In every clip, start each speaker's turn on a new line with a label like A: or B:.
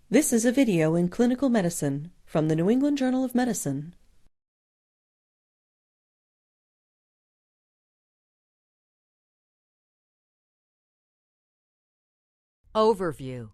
A: This is a video in clinical medicine from the New England Journal of Medicine.
B: Overview.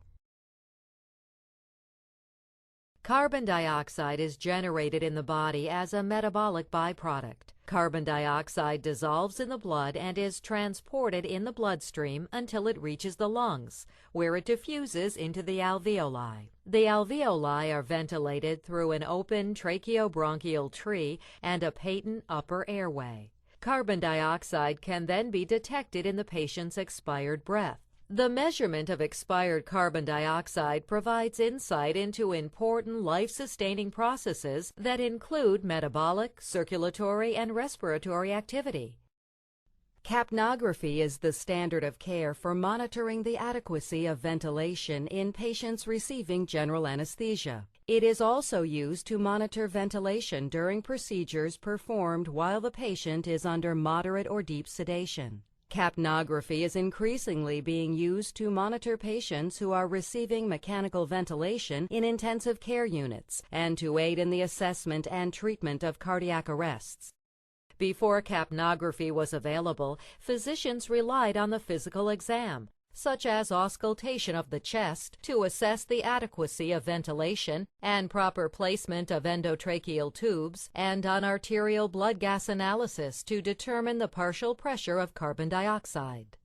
B: Carbon dioxide is generated in the body as a metabolic byproduct. Carbon dioxide dissolves in the blood and is transported in the bloodstream until it reaches the lungs, where it diffuses into the alveoli. The alveoli are ventilated through an open tracheobronchial tree and a patent upper airway. Carbon dioxide can then be detected in the patient's expired breath. The measurement of expired carbon dioxide provides insight into important life-sustaining processes that include metabolic, circulatory, and respiratory activity. Capnography is the standard of care for monitoring the adequacy of ventilation in patients receiving general anesthesia. It is also used to monitor ventilation during procedures performed while the patient is under moderate or deep sedation. Capnography is increasingly being used to monitor patients who are receiving mechanical ventilation in intensive care units and to aid in the assessment and treatment of cardiac arrests. Before capnography was available, physicians relied on the physical exam, such as auscultation of the chest, to assess the adequacy of ventilation and proper placement of endotracheal tubes, and on arterial blood gas analysis to determine the partial pressure of carbon dioxide.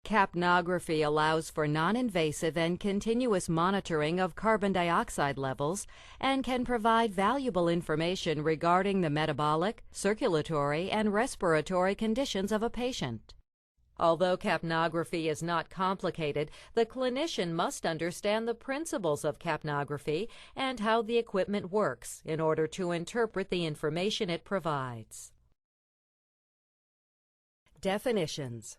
B: Capnography allows for non-invasive and continuous monitoring of carbon dioxide levels and can provide valuable information regarding the metabolic, circulatory, and respiratory conditions of a patient. Although capnography is not complicated, the clinician must understand the principles of capnography and how the equipment works in order to interpret the information it provides. Definitions.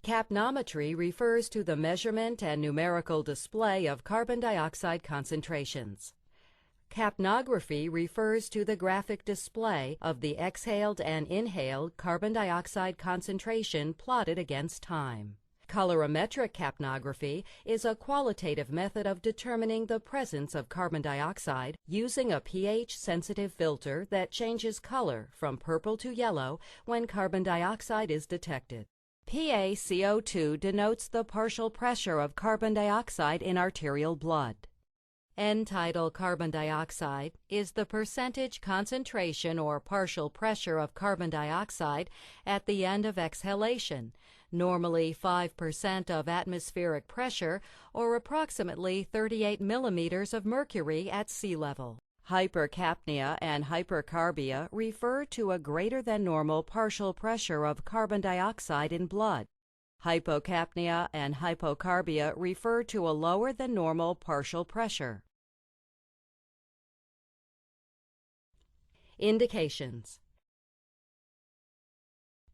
B: Capnometry refers to the measurement and numerical display of carbon dioxide concentrations. Capnography refers to the graphic display of the exhaled and inhaled carbon dioxide concentration plotted against time. Colorimetric capnography is a qualitative method of determining the presence of carbon dioxide using a pH-sensitive filter that changes color from purple to yellow when carbon dioxide is detected. PaCO2 denotes the partial pressure of carbon dioxide in arterial blood. End-tidal carbon dioxide is the percentage concentration or partial pressure of carbon dioxide at the end of exhalation, normally 5% of atmospheric pressure or approximately 38 millimeters of mercury at sea level. Hypercapnia and hypercarbia refer to a greater than normal partial pressure of carbon dioxide in blood. Hypocapnia and hypocarbia refer to a lower than normal partial pressure. Indications.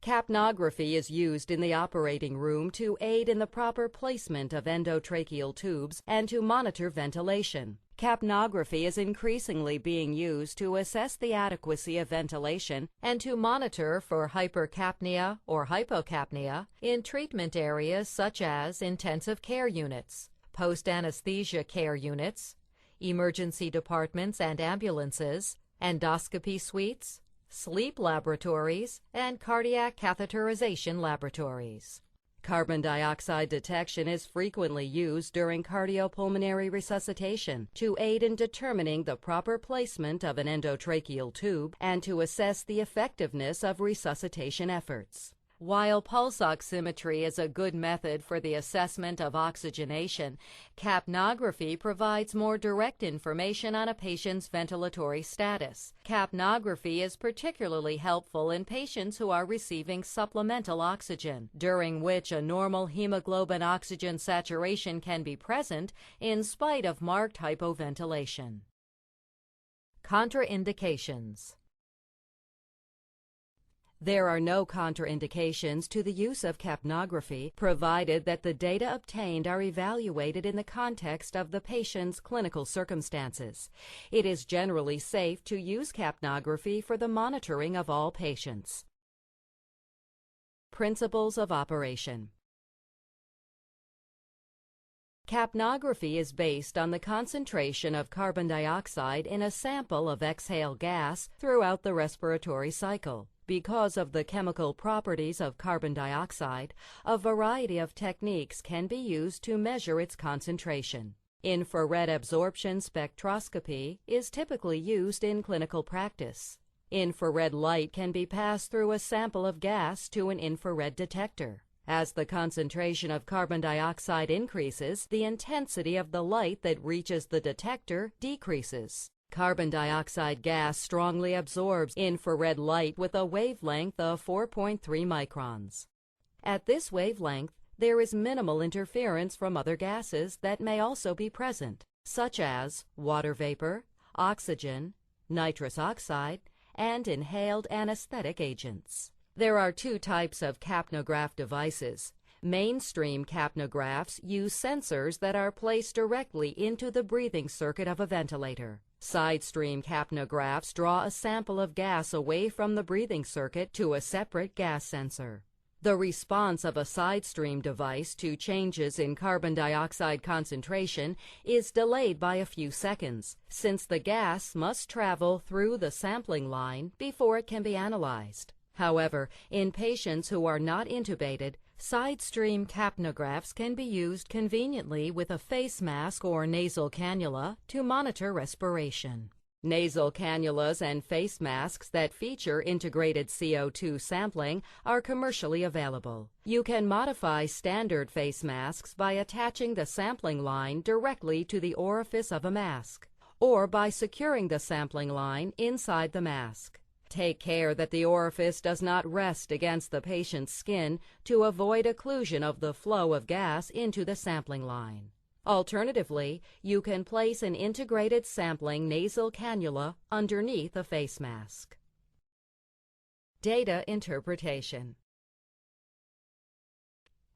B: Capnography is used in the operating room to aid in the proper placement of endotracheal tubes and to monitor ventilation. Capnography is increasingly being used to assess the adequacy of ventilation and to monitor for hypercapnia or hypocapnia in treatment areas such as intensive care units, post-anesthesia care units, emergency departments and ambulances, endoscopy suites, sleep laboratories, and cardiac catheterization laboratories. Carbon dioxide detection is frequently used during cardiopulmonary resuscitation to aid in determining the proper placement of an endotracheal tube and to assess the effectiveness of resuscitation efforts. While pulse oximetry is a good method for the assessment of oxygenation, capnography provides more direct information on a patient's ventilatory status. Capnography is particularly helpful in patients who are receiving supplemental oxygen, during which a normal hemoglobin oxygen saturation can be present in spite of marked hypoventilation. Contraindications. There are no contraindications to the use of capnography, provided that the data obtained are evaluated in the context of the patient's clinical circumstances. It is generally safe to use capnography for the monitoring of all patients. Principles of operation. Capnography is based on the concentration of carbon dioxide in a sample of exhale gas throughout the respiratory cycle. Because of the chemical properties of carbon dioxide, a variety of techniques can be used to measure its concentration. Infrared absorption spectroscopy is typically used in clinical practice. Infrared light can be passed through a sample of gas to an infrared detector. As the concentration of carbon dioxide increases, the intensity of the light that reaches the detector decreases. Carbon dioxide gas strongly absorbs infrared light with a wavelength of 4.3 microns. At this wavelength, there is minimal interference from other gases that may also be present, such as water vapor, oxygen, nitrous oxide, and inhaled anesthetic agents. There are two types of capnograph devices. Mainstream capnographs use sensors that are placed directly into the breathing circuit of a ventilator. Side-stream capnographs draw a sample of gas away from the breathing circuit to a separate gas sensor. The response of a side-stream device to changes in carbon dioxide concentration is delayed by a few seconds, since the gas must travel through the sampling line before it can be analyzed. However, in patients who are not intubated, side-stream capnographs can be used conveniently with a face mask or nasal cannula to monitor respiration. Nasal cannulas and face masks that feature integrated CO2 sampling are commercially available. You can modify standard face masks by attaching the sampling line directly to the orifice of a mask, or by securing the sampling line inside the mask. Take care that the orifice does not rest against the patient's skin to avoid occlusion of the flow of gas into the sampling line. Alternatively, you can place an integrated sampling nasal cannula underneath a face mask. Data interpretation.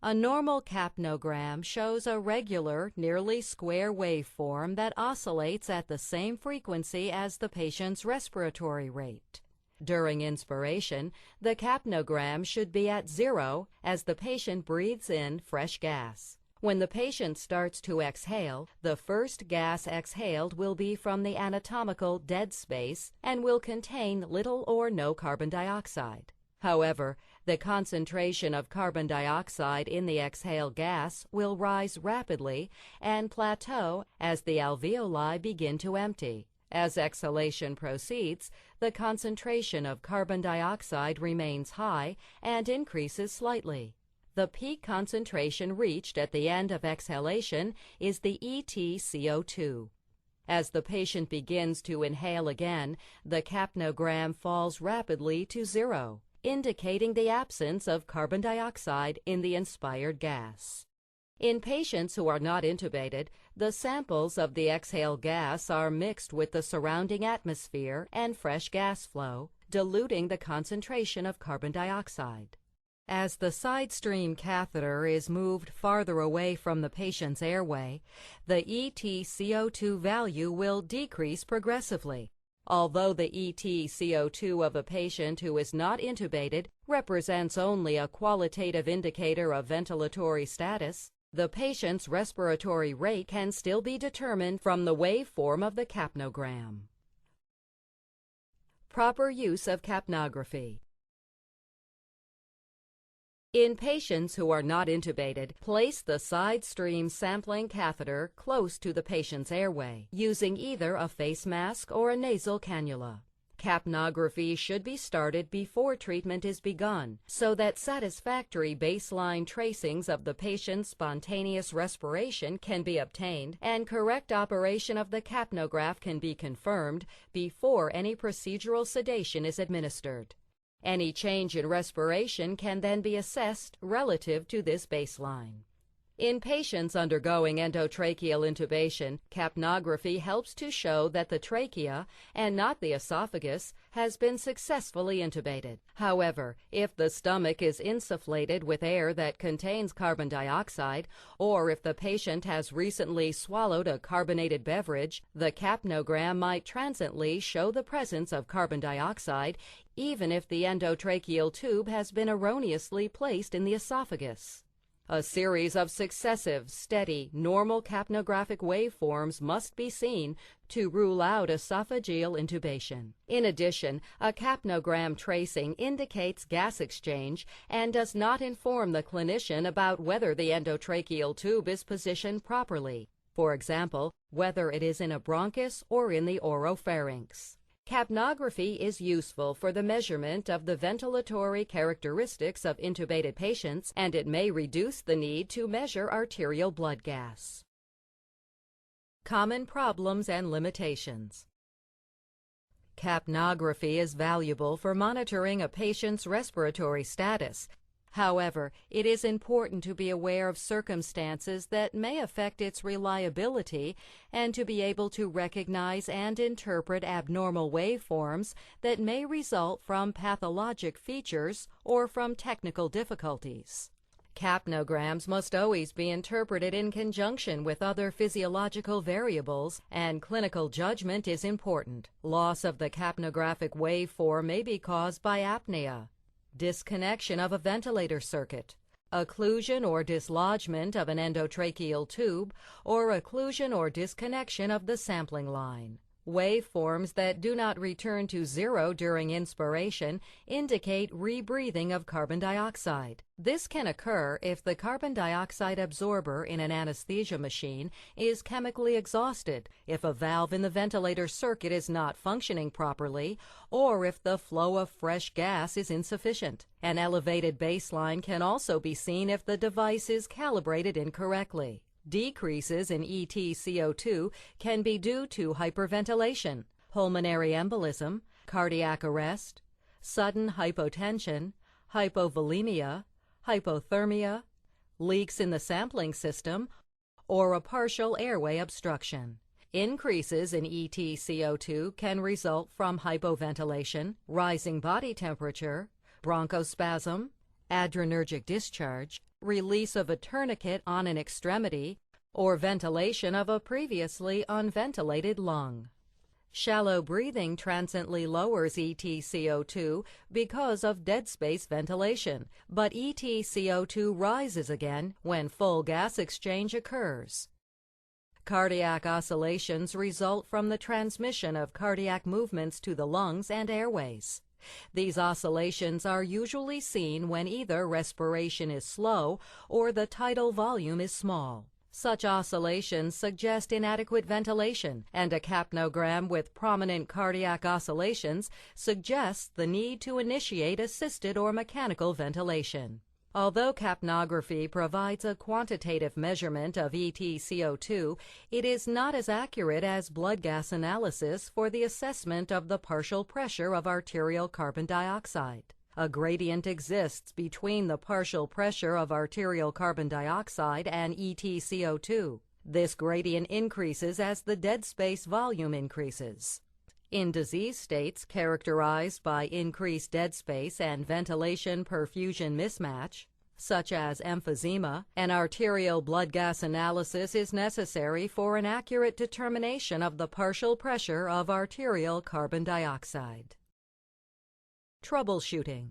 B: A normal capnogram shows a regular, nearly square waveform that oscillates at the same frequency as the patient's respiratory rate. During inspiration, the capnogram should be at 0 as the patient breathes in fresh gas. When the patient starts to exhale, the first gas exhaled will be from the anatomical dead space and will contain little or no carbon dioxide. However, the concentration of carbon dioxide in the exhale gas will rise rapidly and plateau as the alveoli begin to empty. As exhalation proceeds, the concentration of carbon dioxide remains high and increases slightly. The peak concentration reached at the end of exhalation is the EtCO2. As the patient begins to inhale again, the capnogram falls rapidly to 0, indicating the absence of carbon dioxide in the inspired gas. In patients who are not intubated, the samples of the exhale gas are mixed with the surrounding atmosphere and fresh gas flow, diluting the concentration of carbon dioxide. As the side stream catheter is moved farther away from the patient's airway, the EtCO2 value will decrease progressively. Although the EtCO2 of a patient who is not intubated represents only a qualitative indicator of ventilatory status, the patient's respiratory rate can still be determined from the waveform of the capnogram. Proper use of capnography. In patients who are not intubated, place the side stream sampling catheter close to the patient's airway, using either a face mask or a nasal cannula. Capnography should be started before treatment is begun, so that satisfactory baseline tracings of the patient's spontaneous respiration can be obtained and correct operation of the capnograph can be confirmed before any procedural sedation is administered. Any change in respiration can then be assessed relative to this baseline. In patients undergoing endotracheal intubation, capnography helps to show that the trachea, and not the esophagus, has been successfully intubated. However, if the stomach is insufflated with air that contains carbon dioxide, or if the patient has recently swallowed a carbonated beverage, the capnogram might transiently show the presence of carbon dioxide, even if the endotracheal tube has been erroneously placed in the esophagus. A series of successive, steady, normal capnographic waveforms must be seen to rule out esophageal intubation. In addition, a capnogram tracing indicates gas exchange and does not inform the clinician about whether the endotracheal tube is positioned properly. For example, whether it is in a bronchus or in the oropharynx. Capnography is useful for the measurement of the ventilatory characteristics of intubated patients, and it may reduce the need to measure arterial blood gas. Common problems and limitations. Capnography is valuable for monitoring a patient's respiratory status. However, it is important to be aware of circumstances that may affect its reliability and to be able to recognize and interpret abnormal waveforms that may result from pathologic features or from technical difficulties. Capnograms must always be interpreted in conjunction with other physiological variables, and clinical judgment is important. Loss of the capnographic waveform may be caused by apnea, disconnection of a ventilator circuit, occlusion or dislodgement of an endotracheal tube, or occlusion or disconnection of the sampling line. Waveforms that do not return to zero during inspiration indicate rebreathing of carbon dioxide. This can occur if the carbon dioxide absorber in an anesthesia machine is chemically exhausted, if a valve in the ventilator circuit is not functioning properly, or if the flow of fresh gas is insufficient. An elevated baseline can also be seen if the device is calibrated incorrectly. Decreases in EtCO2 can be due to hyperventilation, pulmonary embolism, cardiac arrest, sudden hypotension, hypovolemia, hypothermia, leaks in the sampling system, or a partial airway obstruction. Increases in EtCO2 can result from hypoventilation, rising body temperature, bronchospasm, adrenergic discharge, release of a tourniquet on an extremity, or ventilation of a previously unventilated lung. Shallow breathing transiently lowers EtCO2 because of dead space ventilation, but EtCO2 rises again when full gas exchange occurs. Cardiac oscillations result from the transmission of cardiac movements to the lungs and airways. These oscillations are usually seen when either respiration is slow or the tidal volume is small. Such oscillations suggest inadequate ventilation, and a capnogram with prominent cardiac oscillations suggests the need to initiate assisted or mechanical ventilation. Although capnography provides a quantitative measurement of EtCO2, it is not as accurate as blood gas analysis for the assessment of the partial pressure of arterial carbon dioxide. A gradient exists between the partial pressure of arterial carbon dioxide and EtCO2. This gradient increases as the dead space volume increases. In disease states characterized by increased dead space and ventilation-perfusion mismatch, such as emphysema, an arterial blood gas analysis is necessary for an accurate determination of the partial pressure of arterial carbon dioxide. Troubleshooting.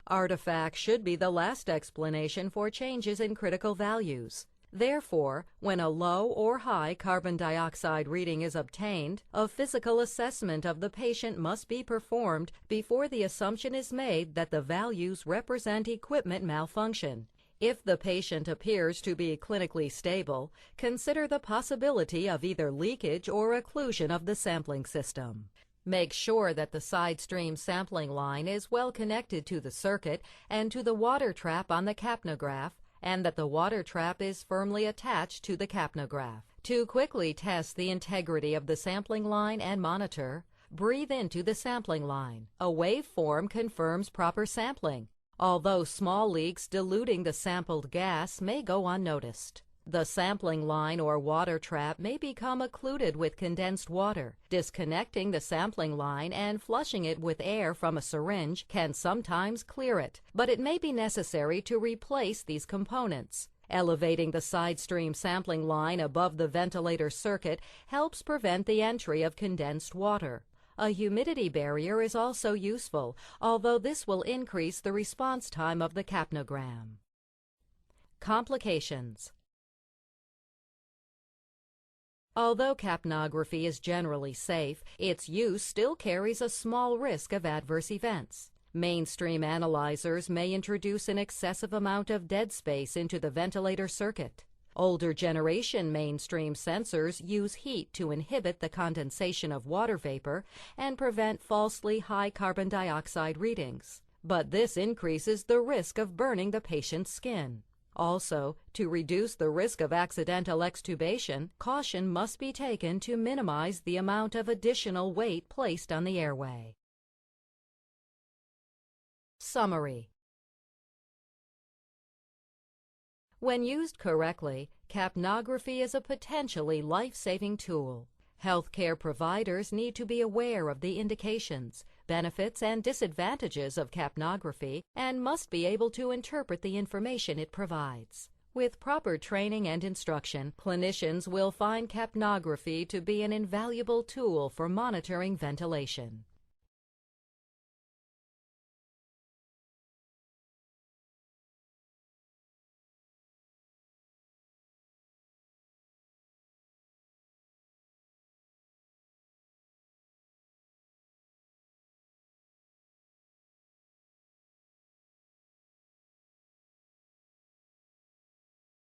B: Artifacts should be the last explanation for changes in critical values. Therefore, when a low or high carbon dioxide reading is obtained, a physical assessment of the patient must be performed before the assumption is made that the values represent equipment malfunction. If the patient appears to be clinically stable, consider the possibility of either leakage or occlusion of the sampling system. Make sure that the side stream sampling line is well connected to the circuit and to the water trap on the capnograph, and that the water trap is firmly attached to the capnograph. To quickly test the integrity of the sampling line and monitor, breathe into the sampling line. A waveform confirms proper sampling, although small leaks diluting the sampled gas may go unnoticed. The sampling line or water trap may become occluded with condensed water. Disconnecting the sampling line and flushing it with air from a syringe can sometimes clear it, but it may be necessary to replace these components. Elevating the side stream sampling line above the ventilator circuit helps prevent the entry of condensed water. A humidity barrier is also useful, although this will increase the response time of the capnogram. Complications. Although capnography is generally safe, its use still carries a small risk of adverse events. Mainstream analyzers may introduce an excessive amount of dead space into the ventilator circuit. Older generation mainstream sensors use heat to inhibit the condensation of water vapor and prevent falsely high carbon dioxide readings. But this increases the risk of burning the patient's skin. Also, to reduce the risk of accidental extubation, caution must be taken to minimize the amount of additional weight placed on the airway. Summary. When used correctly, capnography is a potentially life-saving tool. Healthcare providers need to be aware of the indications, benefits, and disadvantages of capnography and must be able to interpret the information it provides. With proper training and instruction, clinicians will find capnography to be an invaluable tool for monitoring ventilation.